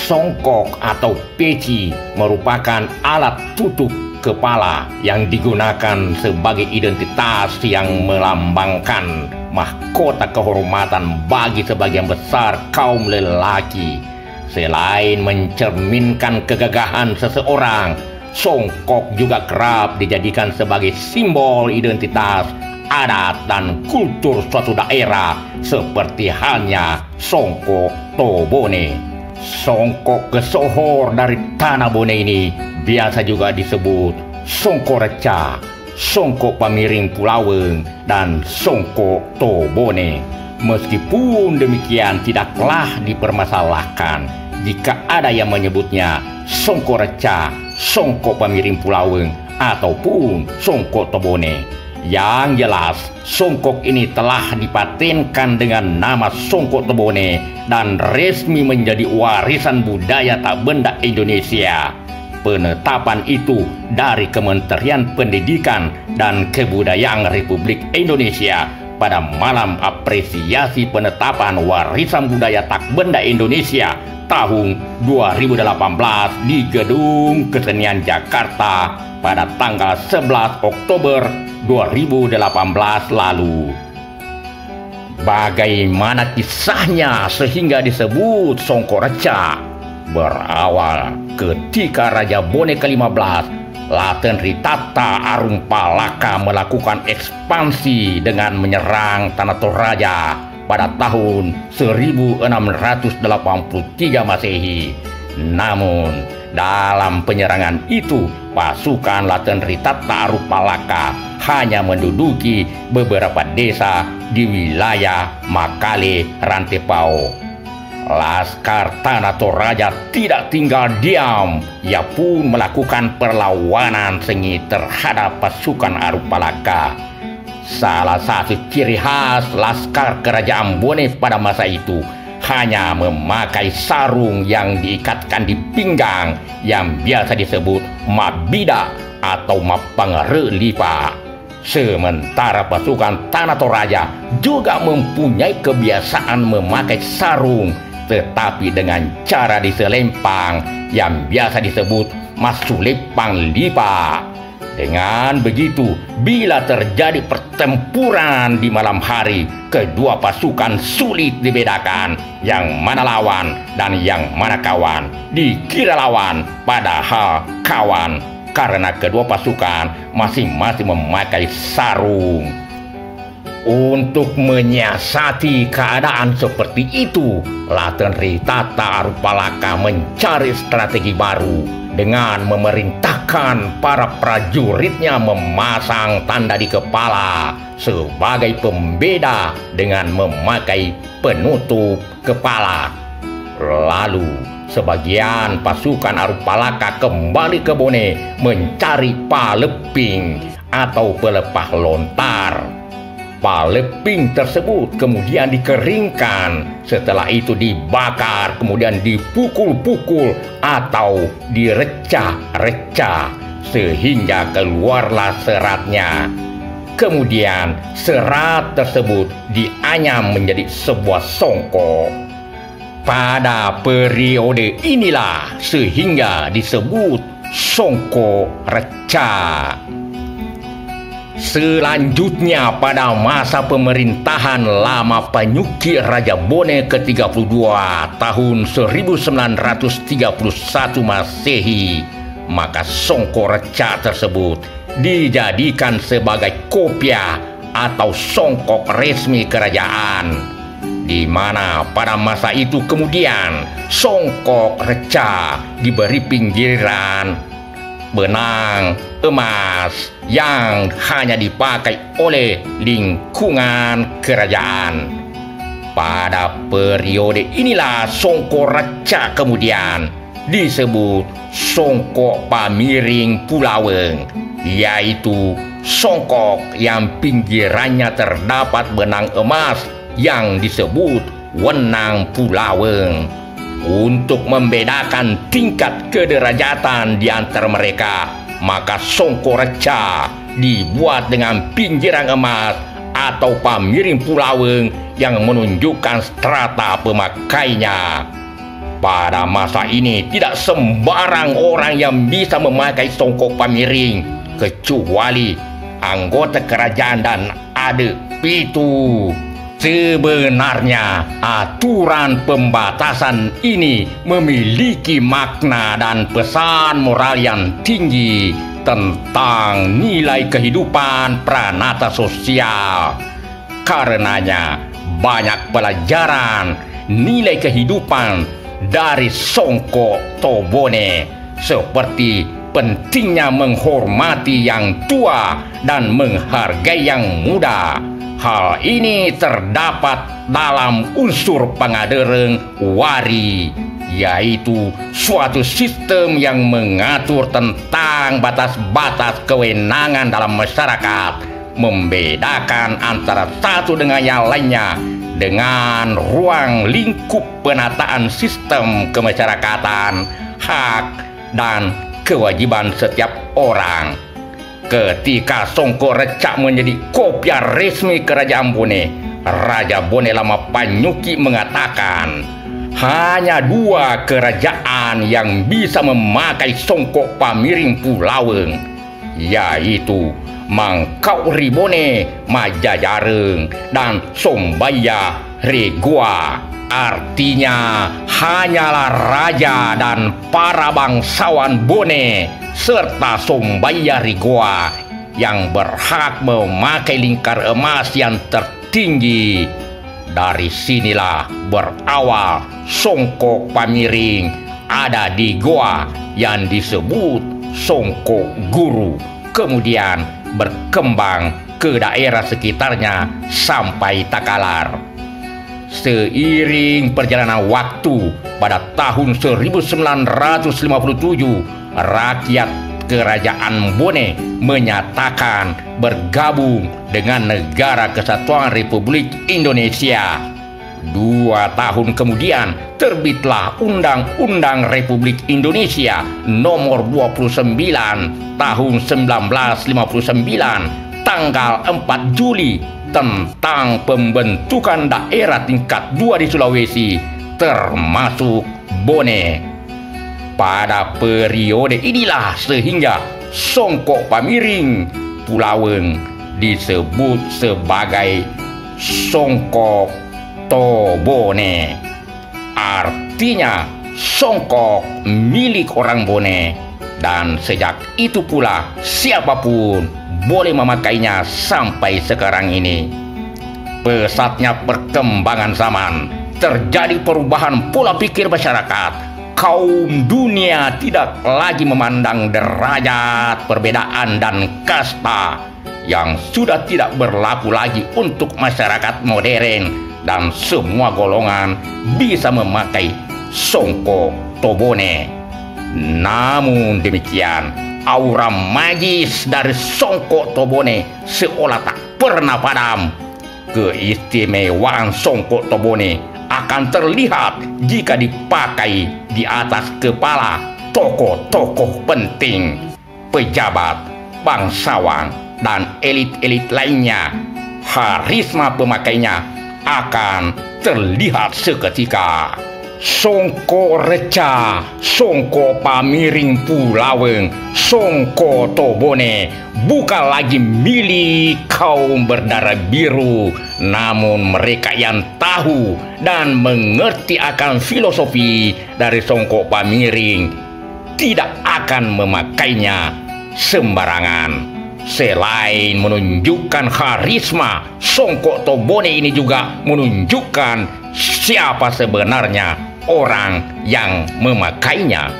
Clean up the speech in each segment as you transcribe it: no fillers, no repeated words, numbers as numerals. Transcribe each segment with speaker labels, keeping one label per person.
Speaker 1: Songkok atau peci merupakan alat tutup kepala yang digunakan sebagai identitas yang melambangkan mahkota kehormatan bagi sebagian besar kaum lelaki. Selain mencerminkan kegagahan seseorang, songkok juga kerap dijadikan sebagai simbol identitas, adat, dan kultur suatu daerah, seperti halnya Songkok Tobone. Songkok Gesohor dari Tanah Bone ini biasa juga disebut Songkok Reca, Songkok Pamiring Pulaweng, dan Songkok Tobone. Meskipun demikian, tidaklah dipermasalahkan jika ada yang menyebutnya Songkok Reca, Songkok Pamiring Pulaweng, ataupun Songkok Tobone. Yang jelas, songkok ini telah dipatenkan dengan nama Songkok Tobone dan resmi menjadi warisan budaya tak benda Indonesia. Penetapan itu dari Kementerian Pendidikan dan Kebudayaan Republik Indonesia pada malam apresiasi penetapan warisan budaya tak benda Indonesia tahun 2018 di Gedung Kesenian Jakarta pada tanggal 11 Oktober 2018 lalu. Bagaimana kisahnya sehingga disebut Songkok Reca? Berawal ketika Raja Bone ke-15, Laten Ritata Arumpalaka, melakukan ekspansi dengan menyerang Tanah Toraja pada tahun 1683 Masehi. Namun, dalam penyerangan itu, pasukan Laten Ritata Arumpalaka hanya menduduki beberapa desa di wilayah Makale Rantepao. Laskar Tanah Toraja tidak tinggal diam. Ia pun melakukan perlawanan sengit terhadap pasukan Arumpalaka. Salah satu ciri khas laskar kerajaan Bone pada masa itu hanya memakai sarung yang diikatkan di pinggang yang biasa disebut mabida atau mapangre-lipa. Sementara pasukan Tanah Toraja juga mempunyai kebiasaan memakai sarung, tetapi dengan cara diselempang yang biasa disebut masulepang lipa. Dengan begitu, bila terjadi pertempuran di malam hari, kedua pasukan sulit dibedakan yang mana lawan dan yang mana kawan. Dikira lawan, padahal kawan, karena kedua pasukan masing-masing memakai sarung. Untuk menyiasati keadaan seperti itu, Laten Ritata Arumpalaka mencari strategi baru dengan memerintahkan para prajuritnya memasang tanda di kepala sebagai pembeda dengan memakai penutup kepala. Lalu, sebagian pasukan Arumpalaka kembali ke Bone mencari paleping atau pelepah lontar. Paleping tersebut kemudian dikeringkan, setelah itu dibakar, kemudian dipukul-pukul atau direcah-recah sehingga keluarlah seratnya. Kemudian serat tersebut dianyam menjadi sebuah songkok. Pada periode inilah sehingga disebut Songkok Reca. Selanjutnya, pada masa pemerintahan lama Panyuki Raja Bone ke-32 tahun 1931 Masehi, maka Songkok Reca tersebut dijadikan sebagai kopiah atau songkok resmi kerajaan, di mana pada masa itu kemudian Songkok Reca diberi pinggiran benang emas yang hanya dipakai oleh lingkungan kerajaan. Pada periode inilah Songkok Reca kemudian disebut Songkok Pamiring Pulaweng, yaitu songkok yang pinggirannya terdapat benang emas yang disebut wenang Pulaweng. Untuk membedakan tingkat kederajatan di antara mereka, maka Songkok Reca dibuat dengan pinggiran emas atau pamiring Pulaweng yang menunjukkan strata pemakainya. Pada masa ini tidak sembarang orang yang bisa memakai songkok pamiring kecuali anggota kerajaan dan adat itu. Sebenarnya aturan pembatasan ini memiliki makna dan pesan moral yang tinggi tentang nilai kehidupan pranata sosial. Karenanya banyak pelajaran nilai kehidupan dari Songko Tobone, seperti pentingnya menghormati yang tua dan menghargai yang muda. Hal ini terdapat dalam unsur Pangadereng Wari, yaitu suatu sistem yang mengatur tentang batas-batas kewenangan dalam masyarakat, membedakan antara satu dengan yang lainnya dengan ruang lingkup penataan sistem kemasyarakatan, hak dan kewajiban setiap orang. Ketika Songko Recak menjadi kopiar resmi Kerajaan Bone, Raja Bone Lama Panyuki mengatakan hanya 2 kerajaan yang bisa memakai songkok pamiring Pulaweng, yaitu Mangkau Ribone Majajareng dan Sombaya Regoa. Artinya hanyalah raja dan para bangsawan Bone serta Sombaya Regoa yang berhak memakai lingkar emas yang tertinggi. Dari sinilah berawal songkok pamiring ada di Goa yang disebut songkok guru, kemudian berkembang ke daerah sekitarnya sampai Takalar. Seiring perjalanan waktu, pada tahun 1957 rakyat Kerajaan Bone menyatakan bergabung dengan Negara Kesatuan Republik Indonesia. 2 tahun kemudian terbitlah Undang-Undang Republik Indonesia Nomor 29 Tahun 1959 tanggal 4 Juli tentang pembentukan daerah tingkat 2 di Sulawesi, termasuk Bone. Pada periode inilah sehingga songkok pamiring Pulaweng disebut sebagai Songkok Tobone. Artinya songkok milik orang Bone, dan sejak itu pula siapapun boleh memakainya sampai sekarang ini. Pesatnya perkembangan zaman, terjadi perubahan pola pikir masyarakat. Kaum dunia tidak lagi memandang derajat, perbedaan dan kasta yang sudah tidak berlaku lagi untuk masyarakat modern, dan semua golongan bisa memakai songkok Tobone. Namun demikian, aura magis dari songkok Tobone seolah tak pernah padam. Keistimewaan songkok Tobone akan terlihat jika dipakai di atas kepala tokoh-tokoh penting, pejabat, bangsawan, dan elit-elit lainnya. Harisma pemakainya akan terlihat seketika. Songko Reca, Songko Pamiring Pulaweng, Songko Tobone bukan lagi milik kaum berdarah biru, namun mereka yang tahu dan mengerti akan filosofi dari songkok pamiring tidak akan memakainya sembarangan. Selain menunjukkan karisma, songkok Tobone ini juga menunjukkan siapa sebenarnya orang yang memakainya.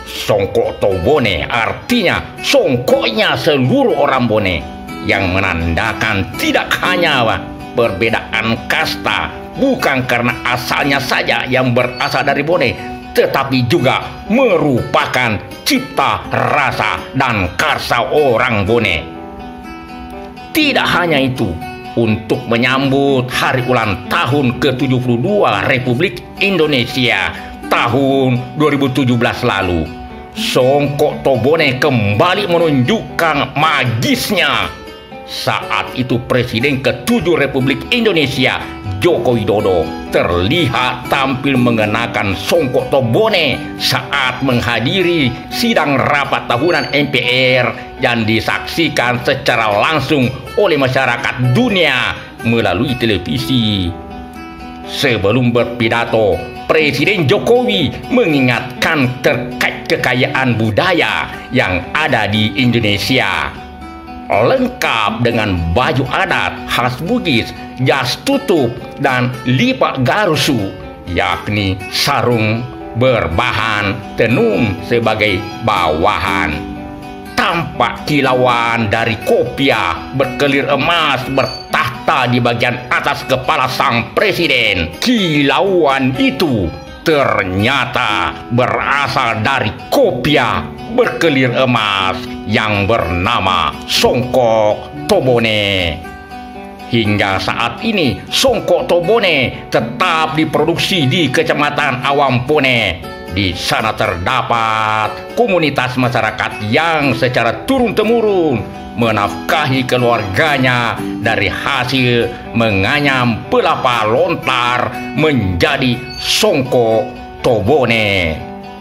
Speaker 1: Songkok Tobone artinya songkoknya seluruh orang Bone, yang menandakan tidak hanya perbedaan kasta, bukan karena asalnya saja yang berasal dari Bone, tetapi juga merupakan cipta rasa dan karsa orang Bone. Tidak hanya itu, untuk menyambut hari ulang tahun ke-72 Republik Indonesia tahun 2017 lalu, songkok Tobone kembali menunjukkan magisnya. Saat itu Presiden ke-7 Republik Indonesia Joko Widodo terlihat tampil mengenakan songkok tobone saat menghadiri sidang rapat tahunan MPR yang disaksikan secara langsung oleh masyarakat dunia melalui televisi. Sebelum berpidato, Presiden Jokowi mengingatkan terkait kekayaan budaya yang ada di Indonesia. Lengkap dengan baju adat khas Bugis, jas tutup, dan lipak garusu, yakni sarung berbahan tenun sebagai bawahan. Tampak kilauan dari kopiah berkelir emas bertahta di bagian atas kepala sang presiden. Kilauan itu ternyata berasal dari kopiah berkelir emas yang bernama songkok tobone. Hingga saat ini, songkok tobone tetap diproduksi di Kecamatan Awampone. Di sana terdapat komunitas masyarakat yang secara turun-temurun menafkahi keluarganya dari hasil menganyam pelapa lontar menjadi songkok tobone.